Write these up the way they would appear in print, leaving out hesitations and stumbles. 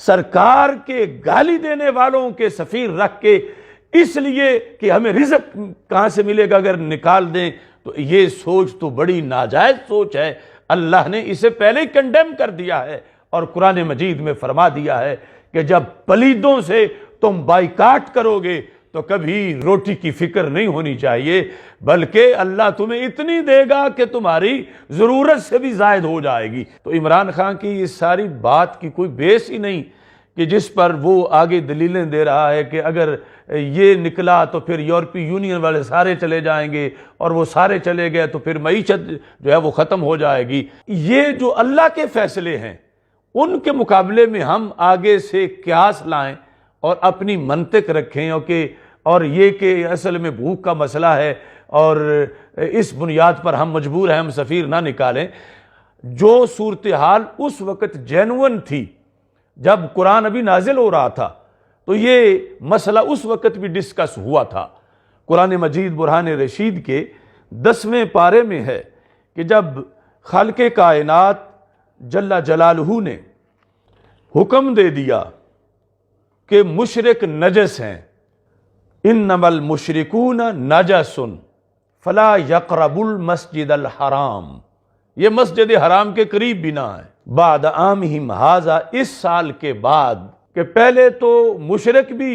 سرکار کے گالی دینے والوں کے سفیر رکھ کے اس لیے کہ ہمیں رزق کہاں سے ملے گا اگر نکال دیں، تو یہ سوچ تو بڑی ناجائز سوچ ہے۔ اللہ نے اسے پہلے ہی کنڈیم کر دیا ہے، اور قرآن مجید میں فرما دیا ہے کہ جب پلیدوں سے تم بائیکاٹ کرو گے تو کبھی روٹی کی فکر نہیں ہونی چاہیے، بلکہ اللہ تمہیں اتنی دے گا کہ تمہاری ضرورت سے بھی زائد ہو جائے گی۔ تو عمران خان کی اس ساری بات کی کوئی بیس ہی نہیں کہ جس پر وہ آگے دلیلیں دے رہا ہے کہ اگر یہ نکلا تو پھر یورپی یونین والے سارے چلے جائیں گے، اور وہ سارے چلے گئے تو پھر معیشت جو ہے وہ ختم ہو جائے گی۔ یہ جو اللہ کے فیصلے ہیں ان کے مقابلے میں ہم آگے سے قیاس لائیں اور اپنی منطق رکھیں، اور یہ کہ اصل میں بھوک کا مسئلہ ہے اور اس بنیاد پر ہم مجبور ہیں ہم سفیر نہ نکالیں۔ جو صورتحال اس وقت جینون تھی جب قرآن ابھی نازل ہو رہا تھا، تو یہ مسئلہ اس وقت بھی ڈسکس ہوا تھا۔ قرآن مجید برہان رشید کے 10ویں پارے میں ہے کہ جب خالق کائنات جل جلالہ نے حکم دے دیا کہ مشرک نجس ہیں، انما المشرکون نجس فلا یقربوا المسجد الحرام، یہ مسجد حرام کے قریب بھی نہ آئے، بعد عامہم ھذا، اس سال کے بعد، کہ پہلے تو مشرک بھی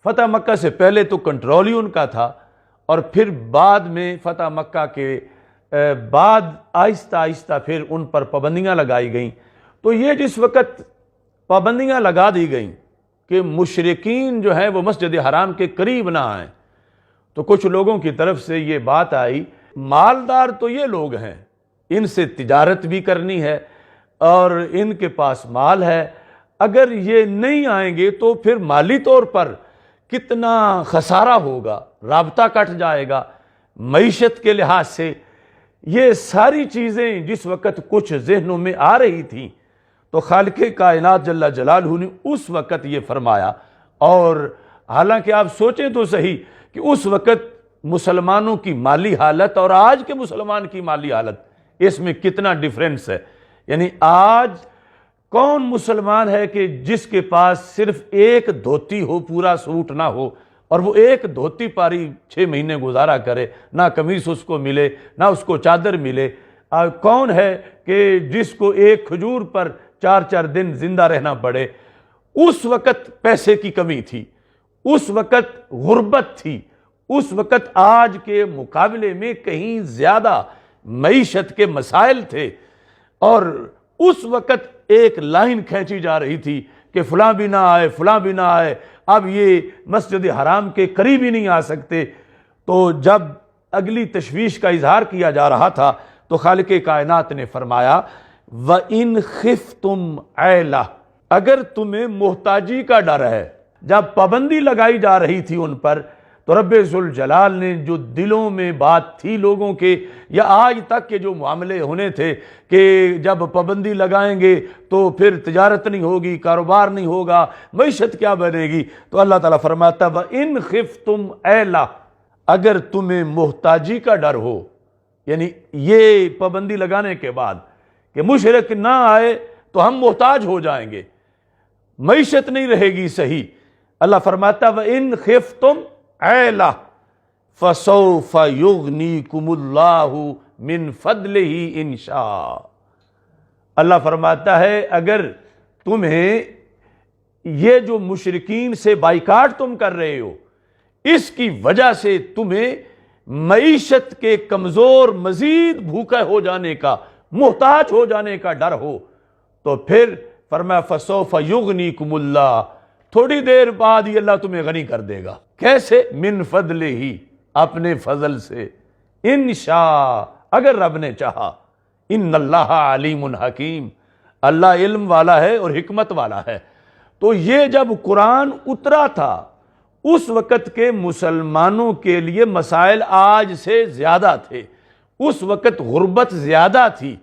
فتح مکہ سے پہلے تو کنٹرول ہی ان کا تھا، اور پھر بعد میں فتح مکہ کے بعد آہستہ آہستہ پھر ان پر پابندیاں لگائی گئیں۔ تو یہ جس وقت پابندیاں لگا دی گئیں کہ مشرکین جو ہیں وہ مسجد حرام کے قریب نہ آئیں، تو کچھ لوگوں کی طرف سے یہ بات آئی، مالدار تو یہ لوگ ہیں، ان سے تجارت بھی کرنی ہے اور ان کے پاس مال ہے، اگر یہ نہیں آئیں گے تو پھر مالی طور پر کتنا خسارہ ہوگا، رابطہ کٹ جائے گا معیشت کے لحاظ سے۔ یہ ساری چیزیں جس وقت کچھ ذہنوں میں آ رہی تھیں تو خالق کائنات جل جلالہ نے اس وقت یہ فرمایا۔ اور حالانکہ آپ سوچیں تو صحیح کہ اس وقت مسلمانوں کی مالی حالت اور آج کے مسلمان کی مالی حالت، اس میں کتنا ڈیفرنس ہے۔ یعنی آج کون مسلمان ہے کہ جس کے پاس صرف ایک دھوتی ہو، پورا سوٹ نہ ہو، اور وہ ایک دھوتی پاری 6 مہینے گزارا کرے، نہ قمیص اس کو ملے نہ اس کو چادر ملے؟ کون ہے کہ جس کو ایک کھجور پر 4 دن زندہ رہنا پڑے؟ اس وقت پیسے کی کمی تھی، اس وقت غربت تھی، اس وقت آج کے مقابلے میں کہیں زیادہ معیشت کے مسائل تھے، اور اس وقت ایک لائن کھینچی جا رہی تھی کہ فلاں بھی نہ آئے، فلاں بھی نہ آئے، اب یہ مسجد حرام کے قریب ہی نہیں آ سکتے۔ تو جب اگلی تشویش کا اظہار کیا جا رہا تھا تو خالق کائنات نے فرمایا وَإِنْ خِفْتُمْ عَيْلَةً، اگر تمہیں محتاجی کا ڈر ہے۔ جب پابندی لگائی جا رہی تھی ان پر تو رب ذوالجلال نے جو دلوں میں بات تھی لوگوں کے، یا آج تک کے جو معاملے ہونے تھے کہ جب پابندی لگائیں گے تو پھر تجارت نہیں ہوگی، کاروبار نہیں ہوگا، معیشت کیا بنے گی، تو اللہ تعالیٰ فرماتا وَإِنْ خِفْتُمْ عَيْلَةً، اگر تمہیں محتاجی کا ڈر ہو، یعنی یہ پابندی لگانے کے بعد کہ مشرک نہ آئے تو ہم محتاج ہو جائیں گے، معیشت نہیں رہے گی صحیح، اللہ فرماتا وَإِنْ خِفْتُمْ عَيْلَةً فَسَوْفَ يُغْنِيكُمُ اللَّهُ مِنْ فَضْلِهِ إِنْ شَاءَ۔ اللہ فرماتا ہے اگر تمہیں یہ جو مشرکین سے بائیکاٹ تم کر رہے ہو، اس کی وجہ سے تمہیں معیشت کے کمزور، مزید بھوکا ہو جانے کا، محتاج ہو جانے کا ڈر ہو، تو پھر فرمایا فَسَوْفَ يُغْنِيكُمُ اللَّهُ، تھوڑی دیر بعد ہی اللہ تمہیں غنی کر دے گا۔ کیسے؟ من فضلہ، اپنے فضل سے، انشاء، اگر رب نے چاہا، ان اللہ علیم حکیم، اللہ علم والا ہے اور حکمت والا ہے۔ تو یہ جب قرآن اترا تھا اس وقت کے مسلمانوں کے لیے مسائل آج سے زیادہ تھے، اس وقت غربت زیادہ تھی،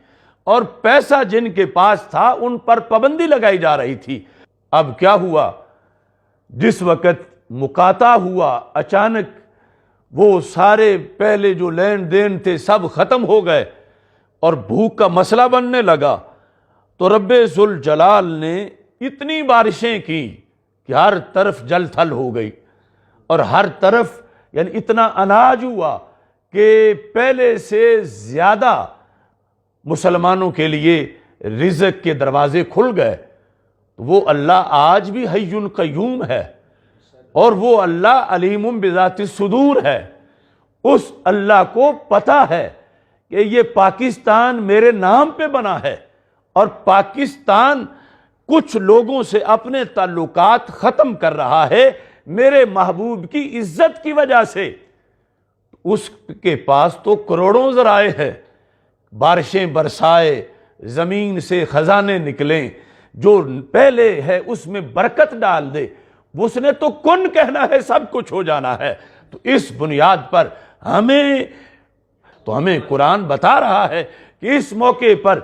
اور پیسہ جن کے پاس تھا ان پر پابندی لگائی جا رہی تھی۔ اب کیا ہوا؟ جس وقت مقاطع ہوا، اچانک وہ سارے پہلے جو لین دین تھے سب ختم ہو گئے اور بھوک کا مسئلہ بننے لگا، تو رب ذوالجلال نے اتنی بارشیں کی کہ ہر طرف جل تھل ہو گئی، اور ہر طرف یعنی اتنا اناج ہوا کہ پہلے سے زیادہ مسلمانوں کے لیے رزق کے دروازے کھل گئے۔ وہ اللہ آج بھی حی قیوم ہے، اور وہ اللہ علیم بذات الصدور ہے۔ اس اللہ کو پتہ ہے کہ یہ پاکستان میرے نام پہ بنا ہے، اور پاکستان کچھ لوگوں سے اپنے تعلقات ختم کر رہا ہے میرے محبوب کی عزت کی وجہ سے۔ اس کے پاس تو کروڑوں ذرائع ہے، بارشیں برسائے، زمین سے خزانے نکلیں، جو پہلے ہے اس میں برکت ڈال دے، اس نے تو کن کہنا ہے، سب کچھ ہو جانا ہے۔ تو اس بنیاد پر ہمیں قرآن بتا رہا ہے کہ اس موقع پر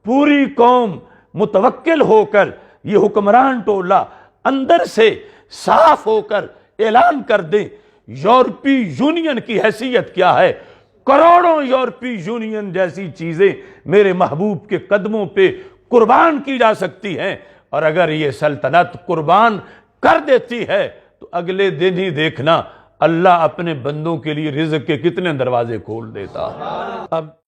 پوری قوم متوکل ہو کر، یہ حکمران ٹولہ اندر سے صاف ہو کر اعلان کر دیں یورپی یونین کی حیثیت کیا ہے۔ کروڑوں یورپی یونین جیسی چیزیں میرے محبوب کے قدموں پہ قربان کی جا سکتی ہیں، اور اگر یہ سلطنت قربان کر دیتی ہے تو اگلے دن ہی دیکھنا اللہ اپنے بندوں کے لیے رزق کے کتنے دروازے کھول دیتا۔ اب